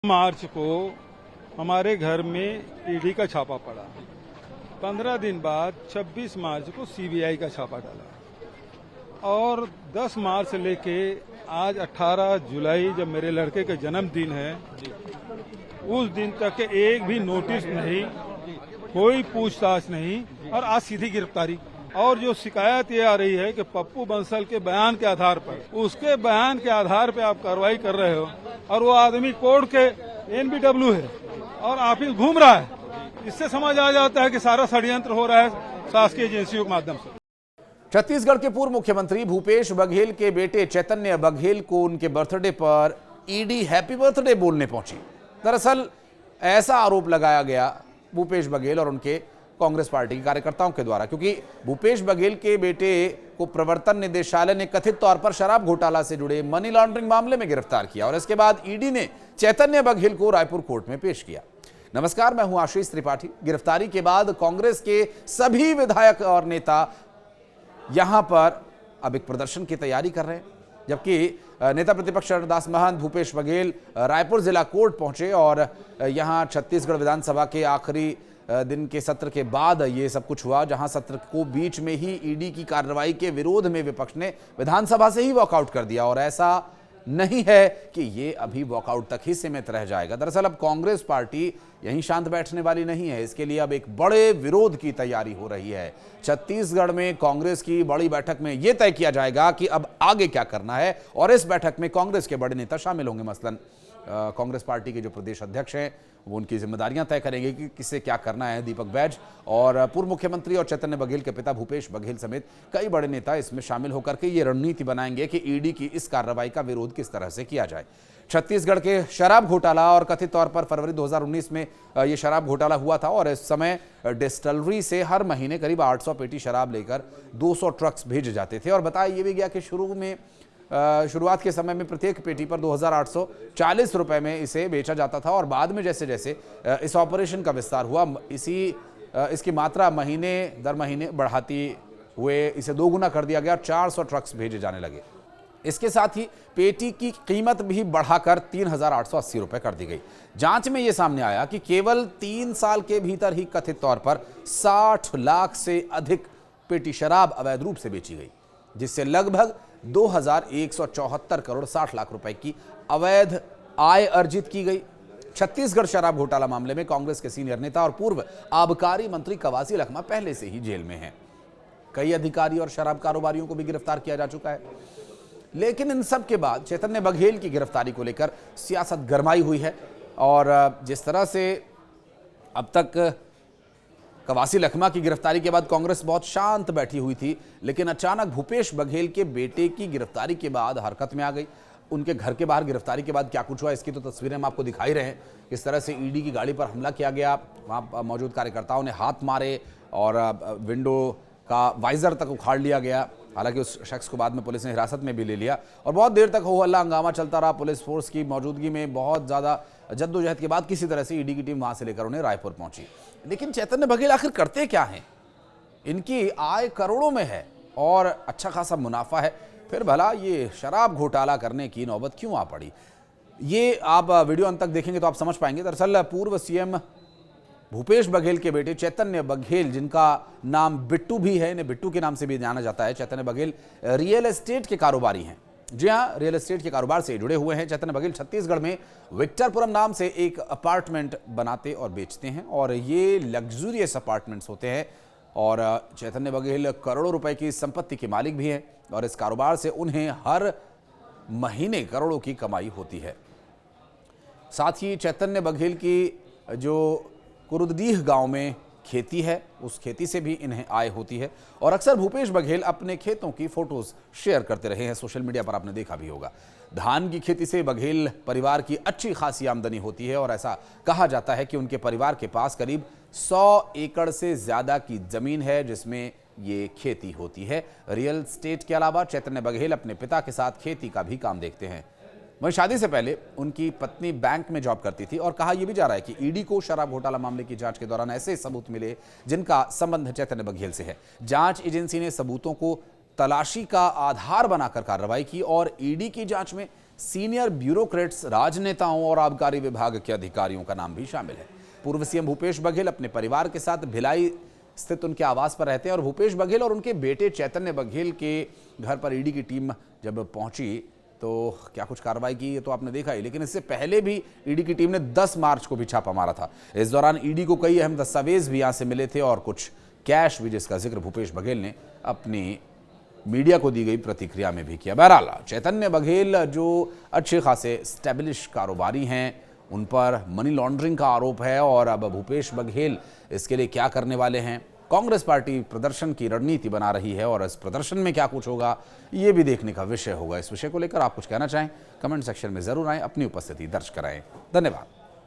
मार्च को हमारे घर में ईडी का छापा पड़ा। 15 दिन बाद 26 मार्च को सीबीआई का छापा डाला और 10 मार्च से लेके आज 18 जुलाई जब मेरे लड़के का जन्मदिन है, उस दिन तक एक भी नोटिस नहीं, कोई पूछताछ नहीं और आज सीधी गिरफ्तारी। और जो शिकायत ये आ रही है कि पप्पू बंसल के बयान के आधार पर, उसके बयान के आधार पर आप कार्रवाई कर रहे हो और वो आदमी कोर्ट के एनबीडब्ल्यू है और ऑफिस घूम रहा है। इससे समझ आ जाता है कि सारा षड्यंत्र हो रहा है शासकीय एजेंसियों के माध्यम से। छत्तीसगढ़ के पूर्व मुख्यमंत्री भूपेश बघेल के बेटे चैतन्य बघेल को उनके बर्थडे पर ईडी हैप्पी बर्थडे बोलने पहुंची। दरअसल ऐसा आरोप लगाया गया भूपेश बघेल और उनके कांग्रेस पार्टी के कार्यकर्ताओं के द्वारा, क्योंकि भूपेश बघेल के बेटे को प्रवर्तन निदेशालय ने कथित तौर पर शराब घोटाला से जुड़े मनी लॉन्ड्रिंग मामले में गिरफ्तार किया और इसके बाद ईडी ने चैतन्य बघेल को रायपुर कोर्ट में पेश किया। नमस्कार, मैं हूं आशीष त्रिपाठी। गिरफ्तारी के बाद कांग्रेस के सभी विधायक और नेता यहां पर अब एक प्रदर्शन की तैयारी कर रहे हैं, जबकि नेता प्रतिपक्ष शरणदास महंत भूपेश बघेल रायपुर जिला कोर्ट पहुंचे और यहां छत्तीसगढ़ विधानसभा के आखिरी दिन के सत्र के बाद ये सब कुछ हुआ, जहां सत्र को बीच में ही ईडी की कार्रवाई के विरोध में विपक्ष ने विधानसभा से ही वॉकआउट कर दिया और ऐसा नहीं है कि ये अभी वॉकआउट तक ही सीमित रह जाएगा। दरअसल अब कांग्रेस पार्टी यहीं शांत बैठने वाली नहीं है, इसके लिए अब एक बड़े विरोध की तैयारी हो रही है। छत्तीसगढ़ में कांग्रेस की बड़ी बैठक में यह तय किया जाएगा कि अब आगे क्या करना है और इस बैठक में कांग्रेस के बड़े नेता शामिल होंगे। मसलन कांग्रेस पार्टी के जो प्रदेश अध्यक्ष हैं वो उनकी जिम्मेदारियां तय करेंगे कि किसे क्या करना है। दीपक बैज और पूर्व मुख्यमंत्री और चैतन्य बघेल के पिता भूपेश बघेल समेत कई बड़े नेता इसमें शामिल होकर के ये रणनीति बनाएंगे कि ईडी की इस कार्रवाई का विरोध किस तरह से किया जाए। छत्तीसगढ़ के शराब घोटाला और कथित तौर पर फरवरी 2019 में ये शराब घोटाला हुआ था और इस समय डिस्टिलरी से हर महीने करीब 800 पेटी शराब लेकर 200 ट्रक्स भेजे जाते थे और बताया ये भी गया कि शुरुआत के समय में प्रत्येक पेटी पर 2840 रुपए में इसे बेचा जाता था और बाद में जैसे जैसे इस ऑपरेशन का विस्तार हुआ, इसकी मात्रा महीने दर महीने बढ़ाती हुए इसे दोगुना कर दिया गया, 400 ट्रक्स भेजे जाने लगे। इसके साथ ही पेटी की कीमत भी बढ़ाकर 3880 रुपए कर दी गई। जांच में यह सामने आया कि केवल 3 साल के भीतर ही कथित तौर पर 60 लाख से अधिक पेटी शराब अवैध रूप से बेची गई, जिससे लगभग 2174 करोड़ 60 लाख रुपए की अवैध आय अर्जित की गई। छत्तीसगढ़ शराब घोटाला मामले में कांग्रेस के सीनियर नेता और पूर्व आबकारी मंत्री कवासी लखमा पहले से ही जेल में हैं। कई अधिकारी और शराब कारोबारियों को भी गिरफ्तार किया जा चुका है, लेकिन इन सब के बाद चैतन्य बघेल की गिरफ्तारी को लेकर सियासत गरमाई हुई है और जिस तरह से अब तक कवासी लखमा की गिरफ्तारी के बाद कांग्रेस बहुत शांत बैठी हुई थी, लेकिन अचानक भूपेश बघेल के बेटे की गिरफ्तारी के बाद हरकत में आ गई। उनके घर के बाहर गिरफ्तारी के बाद क्या कुछ हुआ, इसकी तो तस्वीरें हम आपको दिखा ही रहे हैं। किस तरह से ईडी की गाड़ी पर हमला किया गया, वहां मौजूद कार्यकर्ताओं ने हाथ मारे और विंडो का वाइजर तक उखाड़ लिया गया। हालांकि उस शख्स को बाद में पुलिस ने हिरासत में भी ले लिया और बहुत देर तक हो हल्ला हंगामा चलता रहा। पुलिस फोर्स की मौजूदगी में बहुत ज्यादा जद्दोजहद के बाद किसी तरह से ईडी की टीम वहां से लेकर उन्हें रायपुर पहुंची। लेकिन चैतन्य बघेल आखिर करते क्या हैं? इनकी आय करोड़ों में है और अच्छा खासा मुनाफा है, फिर भला ये शराब घोटाला करने की नौबत क्यों आ पड़ी? ये आप वीडियो अंत तक देखेंगे तो आप समझ पाएंगे। दरअसल पूर्व सीएम भूपेश बघेल के बेटे चैतन्य बघेल, जिनका नाम बिट्टू भी है, इन्हें बिट्टू के नाम से भी जाना जाता है, चैतन्य बघेल रियल एस्टेट के कारोबारी हैं। जी हां, रियल एस्टेट के कारोबार से जुड़े हुए हैं। चैतन्य बघेल छत्तीसगढ़ में विक्टरपुरम नाम से एक अपार्टमेंट बनाते और बेचते हैं और ये लग्जूरियस अपार्टमेंट्स होते हैं और चैतन्य बघेल करोड़ों रुपए की संपत्ति के मालिक भी हैं और इस कारोबार से उन्हें हर महीने करोड़ों की कमाई होती है। साथ ही चैतन्य बघेल की जो कुरुदडीह गांव में खेती है, उस खेती से भी इन्हें आय होती है और अक्सर भूपेश बघेल अपने खेतों की फोटोज शेयर करते रहे हैं, सोशल मीडिया पर आपने देखा भी होगा। धान की खेती से बघेल परिवार की अच्छी खासी आमदनी होती है और ऐसा कहा जाता है कि उनके परिवार के पास करीब 100 एकड़ से ज्यादा की जमीन है जिसमें ये खेती होती है। रियल एस्टेट के अलावा चैतन्य बघेल अपने पिता के साथ खेती का भी काम देखते हैं। वहीं शादी से पहले उनकी पत्नी बैंक में जॉब करती थी और कहा यह भी जा रहा है कि ईडी को शराब घोटाला मामले की जांच के दौरान ऐसे सबूत मिले जिनका संबंध चैतन्य बघेल से है। जांच एजेंसी ने सबूतों को तलाशी का आधार बनाकर कार्रवाई की और ईडी की जांच में सीनियर ब्यूरोक्रेट्स, राजनेताओं और आबकारी विभाग के अधिकारियों का नाम भी शामिल है। पूर्व सीएम भूपेश बघेल अपने परिवार के साथ भिलाई स्थित उनके आवास पर रहते हैं और भूपेश बघेल और उनके बेटे चैतन्य बघेल के घर पर ईडी की टीम जब पहुंची तो क्या कुछ कार्रवाई की ये तो आपने देखा ही, लेकिन इससे पहले भी ईडी की टीम ने 10 मार्च को भी छापा मारा था। इस दौरान ईडी को कई अहम दस्तावेज भी यहां से मिले थे और कुछ कैश भी, जिसका जिक्र भूपेश बघेल ने अपनी मीडिया को दी गई प्रतिक्रिया में भी किया। बहरहाल चैतन्य बघेल जो अच्छे खासे स्टैब्लिश कारोबारी हैं, उन पर मनी लॉन्ड्रिंग का आरोप है और अब भूपेश बघेल इसके लिए क्या करने वाले हैं। कांग्रेस पार्टी प्रदर्शन की रणनीति बना रही है और इस प्रदर्शन में क्या कुछ होगा ये भी देखने का विषय होगा। इस विषय को लेकर आप कुछ कहना चाहें कमेंट सेक्शन में जरूर आएं, अपनी उपस्थिति दर्ज कराएं। धन्यवाद।